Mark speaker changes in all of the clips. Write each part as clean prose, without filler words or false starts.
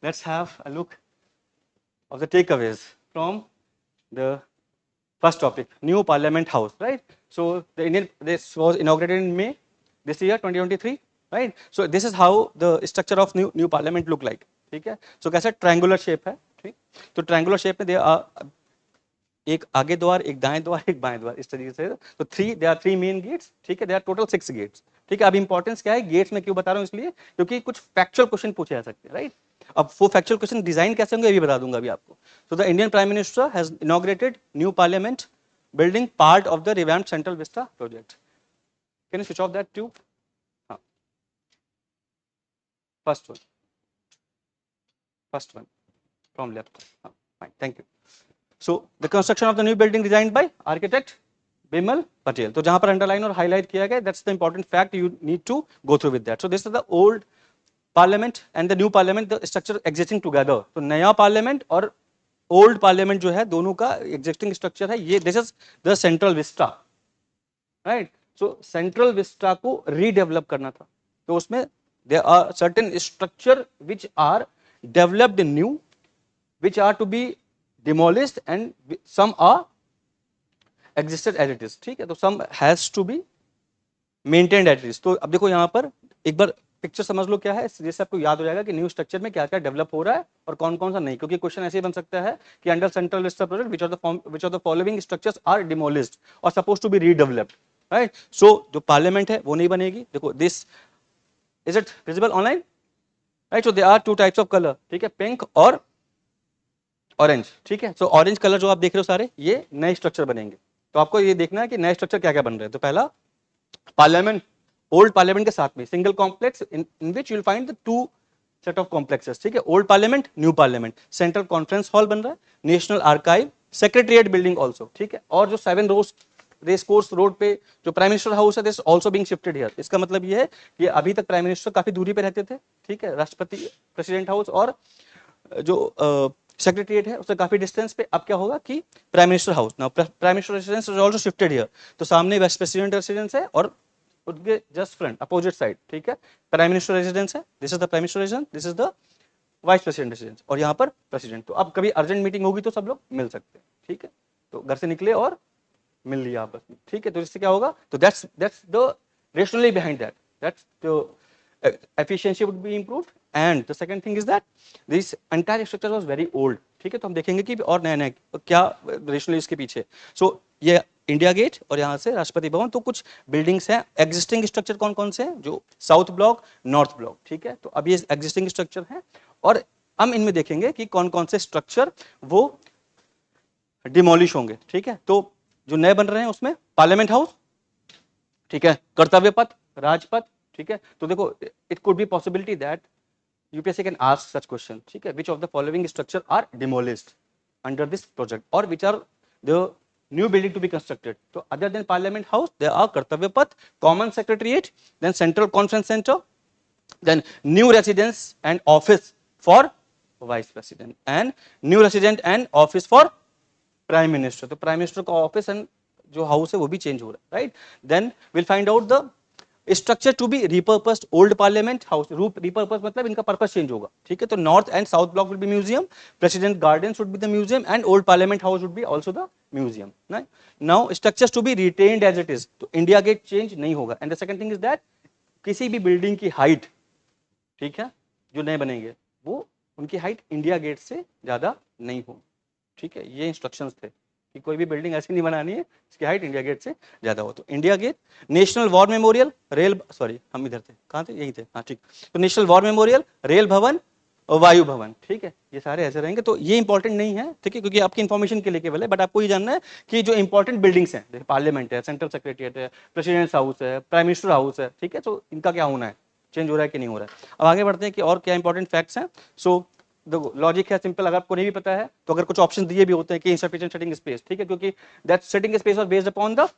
Speaker 1: let's have a look of the takeaways from the first topic, new Parliament House, right? So this was inaugurated in May this year, 2023, right? So this is how the structure of new Parliament look like, ठीक है? So कैसा triangular shape है, ठीक? तो triangular shape में एक आगे द्वार, एक दाएं द्वार, एक बाएं द्वार, इस तरीके से। तो they are three main gates, ठीक है, दे आर टोटल 6 गेट्स, ठीक है। अब इंपॉर्टेंस क्या है गेट्स में क्यों बता रहा हूं, इसलिए क्योंकि कुछ फैक्चुअल क्वेश्चन पूछे जा सकते हैं, राइट। अब वो फैक्चुअल क्वेश्चन डिजाइन कैसे होंगे ये भी बता दूंगा अभी आपको। So the Indian prime minister has inaugurated new parliament building part of the revamped central vista project. Can you switch off that tube? हाँ, फर्स्ट वन फ्रॉम लेफ्ट, हाँ, fine, thank you. So the construction of the new building designed by architect Bimal Patel. तो जहां पर underline और highlight किया गया, that's the important fact you need to go through with that. So this is the old parliament and the new parliament, the structure existing together. तो नया parliament और old parliament जो है दोनों का existing structure है ये, this is the central vista, right? So central vista को redevelop करना था, तो उसमें there are certain structure which are developed new, which are to be demolished and some are existed as it is, ठीक है। तो some has to be maintained as it is। तो अब देखो यहाँ पर एक बार पिक्चर समझ लो क्या है, जैसे आपको याद हो जाएगा कि न्यू स्ट्रक्चर में क्या क्या डेवलप हो रहा है और कौन कौन सा नहीं, क्योंकि क्वेश्चन ऐसे ही बन सकता है कि under central vista project which of the following structures are demolished और suppose to be redeveloped, right. So जो पार्लियामेंट है वो नहीं बनेगी। देखो this is it visible online, right. So they are two types of colour, ठीक है, pink और ऑरेंज, ठीक है। सो ऑरेंज कलर जो आप देख रहे हो सारे ये नए स्ट्रक्चर बनेंगे। तो आपको ये देखना है कि नए स्ट्रक्चर क्या क्या बन रहे हैं। तो पहला पार्लियामेंट, ओल्ड पार्लियामेंट के साथ में single complex in which you will find the two set of complexes, ठीक है, old parliament, new parliament. Central conference hall बन रहा है, national archive, secretariat building also, ठीक है। और जो 7 रेस कोर्स रोड पे जो प्राइम मिनिस्टर हाउस है, this also being shifted here. इसका मतलब ये है कि अभी तक प्राइम मिनिस्टर काफी दूरी पे रहते थे, ठीक है, राष्ट्रपति प्रेसिडेंट हाउस और जो सेक्रेटरिएट है उससे काफी डिस्टेंस पे। अब क्या होगा कि prime minister house, now prime minister residence is also shifted here. तो सामने वाइस प्रेसिडेंट रेजिडेंस है और उसके जस्ट फ्रंट अपोजिट साइड, ठीक है, प्राइम मिनिस्टर रेजिडेंस है। This is the prime minister residence, this is the vice president residence और यहाँ पर प्रेसिडेंट। तो अब कभी अर्जेंट मीटिंग होगी तो सब लोग मिल सकते हैं, ठीक है। तो घर से निकले और मिल लिया आपस में, ठीक है। तो इससे क्या होगा, तो that's the rationally behind that, that's the efficiency would be improved and the second thing is that this entire structure was very old, ठीक है। तो हम देखेंगे कि और नया नया क्या रेशनली इसके पीछे। सो ये इंडिया गेट और यहाँ से राष्ट्रपति भवन, तो कुछ बिल्डिंग्स हैं। एग्जिस्टिंग स्ट्रक्चर कौन कौन से हैं, जो साउथ ब्लॉक, नॉर्थ ब्लॉक, ठीक है। तो अब ये एग्जिस्टिंग स्ट्रक्चर हैं और हम इनमें देखेंगे कि कौन कौन से स्ट्रक्चर वो डिमोलिश होंगे, ठीक है। तो जो नए बन रहे हैं उसमें पार्लियामेंट हाउस, ठीक है, कर्तव्य पथ, राजपथ, ठीक है। तो देखो it could be possibility that UPSC can ask such question, ठीक है, which of the following structure are demolished under this project और which are the new building to be constructed. तो other than parliament house there are Kartavya Path, common secretariat, then central conference center, then new residence and office for vice president and new resident and office for prime minister। तो prime minister का office and जो house है वो भी change हो रहा है, right. Then will find out the structure to be repurposed old parliament house. Repurpose मतलब इनका पर्पस चेंज होगा, ठीक है। तो north and south block will be museum, president garden would be the museum and old parliament house would be also the museum. Now structures to be retained as it is, तो India get change नहीं होगा। And the second thing is that किसी भी building की height, ठीक है, जो नए बनेंगे वो उनकी हाइट इंडिया गेट से ज्यादा नहीं हो, ठीक है। ये इंस्ट्रक्शंस थे कि कोई भी बिल्डिंग ऐसी नहीं बनानी है जिसकी हाइट इंडिया गेट से ज्यादा हो। तो India Gate, National War Memorial, rail, sorry हम इधर थे, कहाँ थे, यही थे, हाँ ठीक। तो नेशनल वॉर मेमोरियल, रेल भवन और वायु भवन, ठीक है, ये सारे ऐसे रहेंगे। तो ये इंपॉर्टेंट नहीं है, ठीक है, क्योंकि आपकी इन्फॉर्मेशन के लिए केवल है, बट आपको ये जानना है कि जो इंपॉर्टेंट बिल्डिंग्स हैं, जैसे पार्लियामेंट है, सेंट्रल सेक्रेटरिएट है, प्रेसिडेंट्स हाउस है, प्राइम मिनिस्टर हाउस है, ठीक है, तो इनका क्या होना है, चेंज हो रहा है कि नहीं हो रहा है। अब आगे बढ़ते हैं कि और क्या इंपॉर्टेंट फैक्ट्स हैं। सो देखो लॉजिक है सिंपल, अगर आपको नहीं भी पता है तो अगर कुछ ऑप्शन दिए भी होते हैं कि इंसफिशिएंट सिटिंग स्पेस, ठीक है, क्योंकि that sitting space was based upon the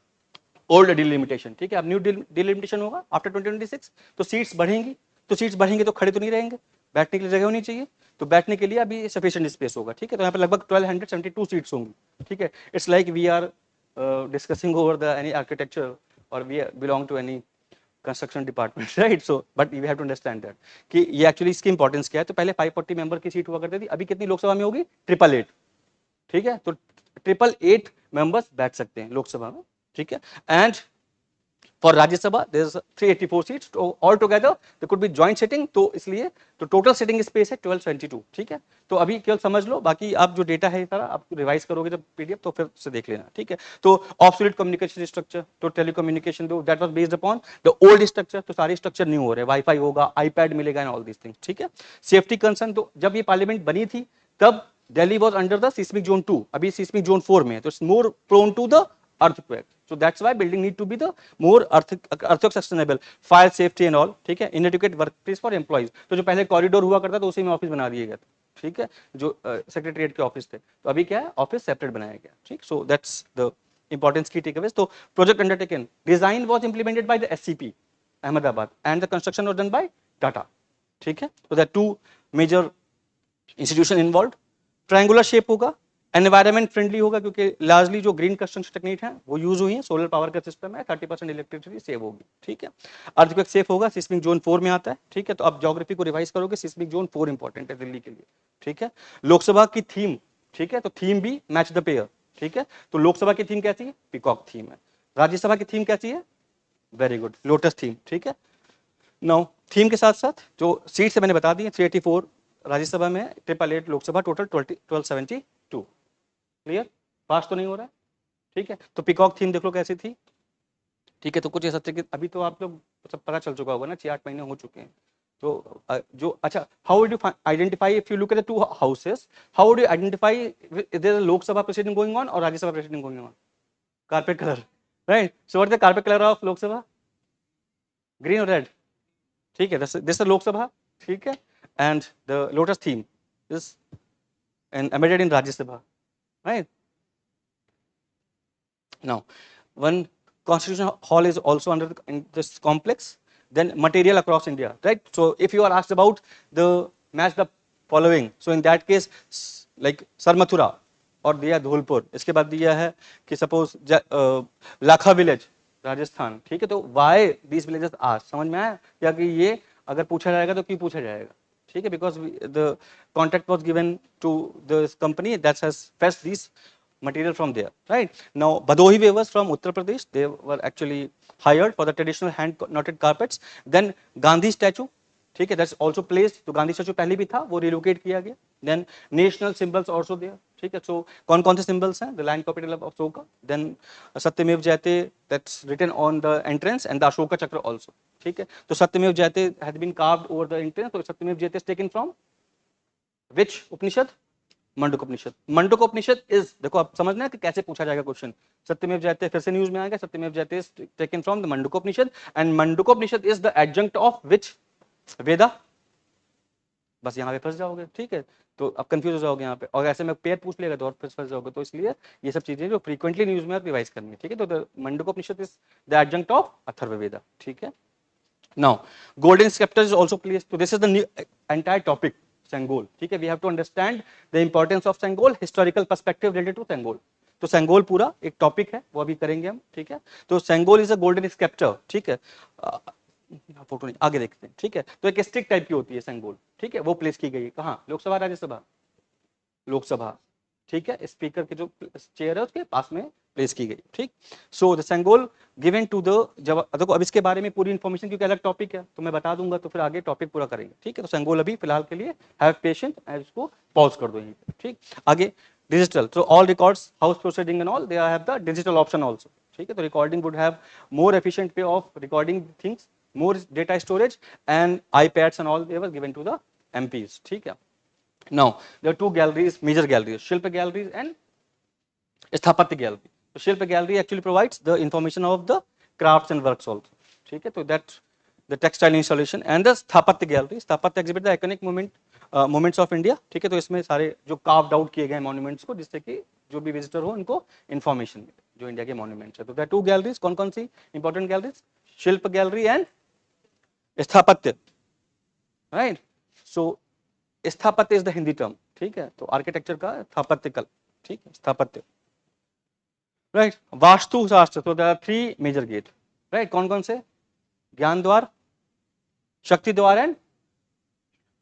Speaker 1: old delimitation, ठीक है। अब न्यू डिलिमिटेशन होगा आफ्टर 2026, तो सीट्स बढ़ेंगी, तो सीट्स बढ़ेंगे तो खड़े तो नहीं रहेंगे, बैठने के लिए जगह होनी चाहिए, तो बैठने के लिए अभी सफिशिएंट स्पेस होगा, ठीक है। तो यहाँ पे लगभग 1272 सीट्स होंगी, ठीक है। It's like we are discussing over the any architecture और we belong to any construction department, right? So but you have to understand that कि ये एक्चुअली इसकी इंपॉर्टेंस क्या है। तो पहले 540 मेंबर की सीट हुआ करती थी, अभी कितनी लोकसभा में होगी? 888, ठीक है? तो 888 मेंबर्स बैठ सकते हैं लोकसभा में, ठीक है? And for Rajya Sabha there is 384 seats, so all together there could be joint sitting, तो इसलिए तो टोटल सिटिंग स्पेस है 1222, ठीक है? तो अभी केवल समझ लो, बाकी आप जो डेटा है सारा आप रिवाइज करोगे जब पीडीएफ तो फिर से देख लेना, ठीक है? तो ऑब्सोल्यूट कम्युनिकेशन स्ट्रक्चर, तो टेलीकम्युनिकेशन दो that was based upon the old structure, तो सारे स्ट्रक्चर न्यू हो रहे हैं, वाईफाई होगा, आईपैड मिलेगा एंड ऑल दीस थिंग्स, ठीक है? सेफ्टी कंसर्न, तो जब ये पार्लियामेंट बनी थी तब Delhi was under the seismic zone 2, अभी सिस्मिक जोन 4 में है, तो it's more prone to the earthquake, so that's why building need to be the more earthquake sustainable, fire safety and all, ठीक है? inadequate workplace for employees, तो जो पहले corridor हुआ करता था उसी में ऑफिस बना दिए गए, ठीक है? जो सेक्रेटरीट के ऑफिस थे, तो अभी क्या है, ऑफिस सेपरेट बनाया गया, ठीक? सो दैट्स द इंपॉर्टेंस की टेकअवेज। तो project undertaken, design was implemented by the SCP Ahmedabad and the construction was done by Tata, ठीक है? तो that two major institution involve. Triangular shape होगा, एनवायरमेंट फ्रेंडली होगा क्योंकि लार्जली जो ग्रीन कंस्ट्रक्शन टेक्निक है वो यूज हुई है, सोलर पावर का सिस्टम है, 30% इलेक्ट्रिसिटी सेव होगी, ठीक है? अर्थक्वेक सेफ होगा, सिस्मिक जोन 4 में आता है, ठीक है? तो आप ज्योग्राफी को रिवाइज करोगे, सिस्मिक जोन 4 इंपॉर्टेंट है दिल्ली के लिए, ठीक है? लोकसभा की थीम, ठीक है? तो थीम भी मैच द पेयर, ठीक है? तो लोकसभा की थीम कैसी है? पीकॉक थीम है। राज्यसभा की थीम कैसी है? वेरी गुड, लोटस थीम, ठीक है? नाउ थीम के साथ साथ जो सीट से मैंने बता दी 384 राज्यसभा में, 888 लोकसभा, टोटल 1272, क्लियर? पास तो नहीं हो रहा है, ठीक है? तो पिकॉक थीम देख लो कैसी थी, ठीक है? तो कुछ ऐसा कि अभी तो आप लोग सब पता चल चुका होगा ना, 6-8 महीने हो चुके हैं, तो जो अच्छा, how would you identify if you look at the two houses, how would you identify there is Lok Sabha proceeding going on और Rajya Sabha proceeding going on? Carpet colour, right? So what is the carpet colour of Lok Sabha? Green और red, ठीक है? This is Lok Sabha, ठीक है? And the lotus theme is embedded in Rajya Sabha, right? Now, one constitution hall is also under in this complex, then material across India, right? So if you are asked about the match the following, so in that case like Sarmathura और दिया धौलपुर, इसके बाद दिया है कि suppose लाखा village Rajasthan, ठीक है? तो वाई दीज विलेजेस आर, समझ में आया या कि ये अगर पूछा जाएगा तो क्यों पूछा जाएगा, ठीक है? Because the contract was given to the company that has fetched this material from there, right? Now Bhadohi weavers from Uttar Pradesh, they were actually hired for the traditional hand knotted carpets. Then Gandhi statue, ठीक है? that's also placed, तो Gandhi statue पहले भी था, वो relocate किया गया। then national symbols also there, ठीक है? so कौन कौन से सिंबल्स हैं? the land capital of Ashoka, then सत्यमेव जयते that's written on the entrance and the Ashoka chakra also, ठीक है? तो सत्यमेव जयते had been carved over the entrance, तो सत्यमेव जयते is taken from which Upanishad? Mundakopanishad. Mundakopanishad is, देखो आप समझना है कि कैसे पूछा जाएगा क्वेश्चन, सत्यमेव जयते फिर से न्यूज में आएगा, Satyameva Jayate is taken from the Mundakopanishad and Mundakopanishad is the adjunct of which Veda? बस यहाँ पे फंस जाओगे, ठीक है? तो अब कंफ्यूज हो जाओगे यहाँ पे, और ऐसे में पेयर पूछ लेगा तो और फंस जाओगे, तो इसलिए ये सब चीजें जो फ्रीक्वेंटली न्यूज में रिवाइज करनी है, ठीक है? तो the Mundakopanishad is the adjunct of Atharvaveda, ठीक है? Now golden sceptre is also placed, तो this is the entire topic Sengol, ठीक है? We have to understand the importance of Sengol, historical perspective related to Sengol. तो सेंगोल पूरा एक टॉपिक है, वो अभी करेंगे हम, ठीक है? तो Sengol is a golden sceptre, ठीक है? फोटो नहीं, आगे देखते हैं, ठीक है? तो एक स्टिक टाइप की होती है सेंगोल, ठीक है? वो प्लेस की गई है कहाँ? लोकसभा राज्यसभा? लोकसभा, ठीक है? स्पीकर के जो चेयर है उसके पास में प्लेस की गई, ठीक? So the Sengol given to the, जब देखो अब इसके बारे में पूरी इंफॉर्मेशन क्योंकि अलग टॉपिक है तो मैं बता दूंगा, तो फिर आगे टॉपिक पूरा करेंगे, ठीक है? तो सेंगोल अभी फिलहाल के लिए हैव पेशेंस, इसको पॉज कर दो यहीं पे, ठीक? आगे डिजिटल, तो all records house proceeding and all they have the digital option also, ठीक है? तो recording would have more efficient way of recording things, more data storage and iPads and all they were given to the MPs, ठीक है? Now there are two galleries, major galleries, Shilpa galleries and Sthapatya gallery. So Shilpa gallery actually provides the information of the crafts and works also, ठीक है? तो that the textile installation and the Sthapatya gallery, Sthapatya exhibit the iconic moments of India, ठीक है? तो इसमें सारे जो carved out किए गए monuments को, जिससे कि जो भी विजिटर हो उनको information मिले जो इंडिया के monuments है। तो there are two galleries, कौन कौन सी important galleries? Shilpa gallery and Sthapatya, right? So स्थापत्य इज द हिंदी टर्म, ठीक है? तो आर्किटेक्चर का स्थापत्य कल, ठीक है? स्थापत्य, राइट? वास्तु शास्त्र, तो there are 3 major gate, right? कौन कौन से? ज्ञान द्वार, शक्ति द्वार एंड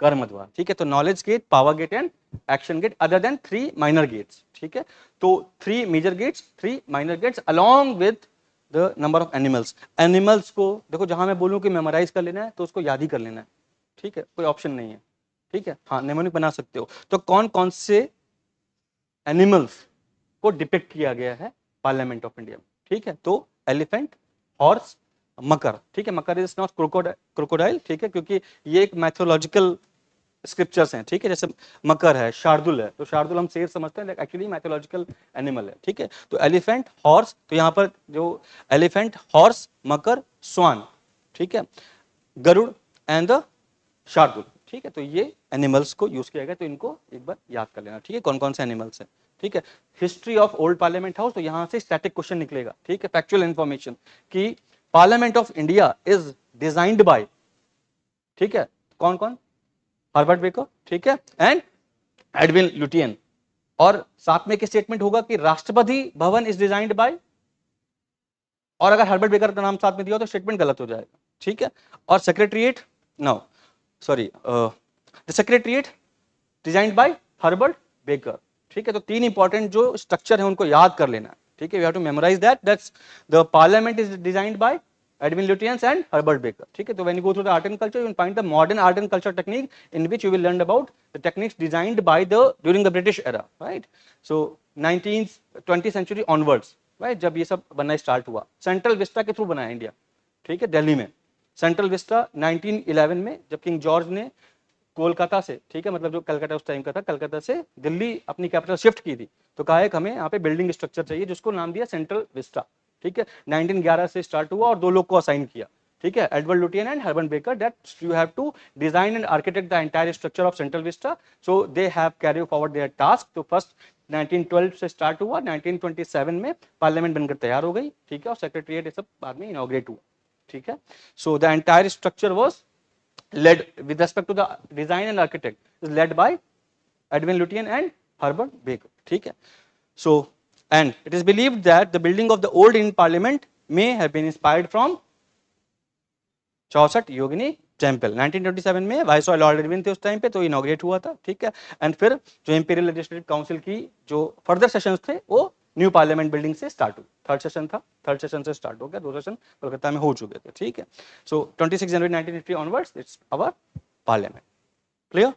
Speaker 1: कर्म द्वार, ठीक है। तो knowledge gate, power gate and action gate other than 3 minor gates, ठीक है। तो 3 major gates, 3 minor gates along with the number of animals. Animals को देखो, जहां मैं बोलूं कि मेमोराइज कर लेना है तो उसको याद ही कर लेना है, ठीक है, कोई ऑप्शन नहीं है, ठीक है। हाँ, नेमोनिक बना सकते हो। तो कौन कौन से एनिमल्स को डिपिक्ट किया गया है पार्लियामेंट ऑफ इंडिया में, ठीक है। तो एलिफेंट, हॉर्स, मकर, ठीक है। मकर इज नॉट क्रोकोडाइल, ठीक है, क्योंकि ये एक मैथोलॉजिकल स्क्रिप्चर्स हैं, ठीक है। जैसे मकर है, शार्दुल है, तो शार्दुल हम शेर समझते हैं, एक्चुअली मैथोलॉजिकल एनिमल है, ठीक है। तो एलिफेंट, हॉर्स, तो यहाँ पर जो एलिफेंट, हॉर्स, मकर, स्वान, ठीक है, गरुड़ एंड द शार्दुल, ठीक है। तो ये एनिमल्स को यूज किया गया, तो इनको एक बार याद कर लेना, ठीक है, कौन कौन से एनिमल्स हैं, ठीक है। History of old parliament house, तो यहां से स्टैटिक क्वेश्चन निकलेगा, ठीक है, फैक्चुअल इंफॉर्मेशन कि parliament of India is designed bye, ठीक है, कौन कौन, हर्बर्ट बेकर, ठीक है, एंड एडविन लुटियन। और साथ में एक स्टेटमेंट होगा कि Rashtrapati Bhavan is designed bye, और अगर हर्बर्ट बेकर का नाम साथ में दिया हो तो स्टेटमेंट गलत हो जाएगा, ठीक है। और secretariat, no sorry, the secretariat designed by Herbert Baker, ठीक है। तो 3 इंपॉर्टेंट जो स्ट्रक्चर है उनको याद कर लेना, ठीक है। You have to memorise that's the parliament is designed by Edwin Lutyens and Herbert Baker, ठीक है। तो when you go through the art and culture, you will find the modern art and culture technique in which you will learn about the techniques designed by during the British era, right? So 19th 20th century onwards, right? जब ये सब बनना start हुआ, central Vista के through बना है India, ठीक है, दिल्ली में। सेंट्रल विस्टा 1911 में जब किंग जॉर्ज ने कोलकाता से, ठीक है, मतलब जो कलकत्ता उस टाइम का था, कलकत्ता से दिल्ली अपनी कैपिटल शिफ्ट की थी, तो कहा है कि हमें यहाँ पे बिल्डिंग स्ट्रक्चर चाहिए, जिसको नाम दिया सेंट्रल विस्टा, ठीक है। 1911 से स्टार्ट हुआ और 2 लोग को असाइन किया, ठीक है, Edward Lutyens and Herbert Baker, that you have to design and architect the entire structure of central vista, so they have carry forward their task. तो फर्स्ट 1912 से स्टार्ट हुआ, 1927 में पार्लियामेंट बनकर तैयार हो गई, ठीक है, और सेक्रेटरिएट ये सब बाद में इनॉग्रेट हुआ, ठीक है। So the entire structure was led with respect to the design and architect is led by Edwin Lutyens and Herbert Baker, ठीक है। So and it is believed that the building of the old Indian parliament may have been inspired from 64 Yogini temple. 1927 में viceroy Lord Irwin थे उस time पे, तो inaugurate हुआ था, ठीक है। एंड फिर जो इंपीरियल लेजिस्लेटिव काउंसिल की जो फर्दर सेशंस थे वो न्यू पार्लियामेंट बिल्डिंग से स्टार्ट हुई, थर्ड सेशन था, थर्ड सेशन से स्टार्ट हो गया, 2 सेशन कोलकाता में हो चुके थे, ठीक है। So 26 January 1950 onwards it's our parliament, clear.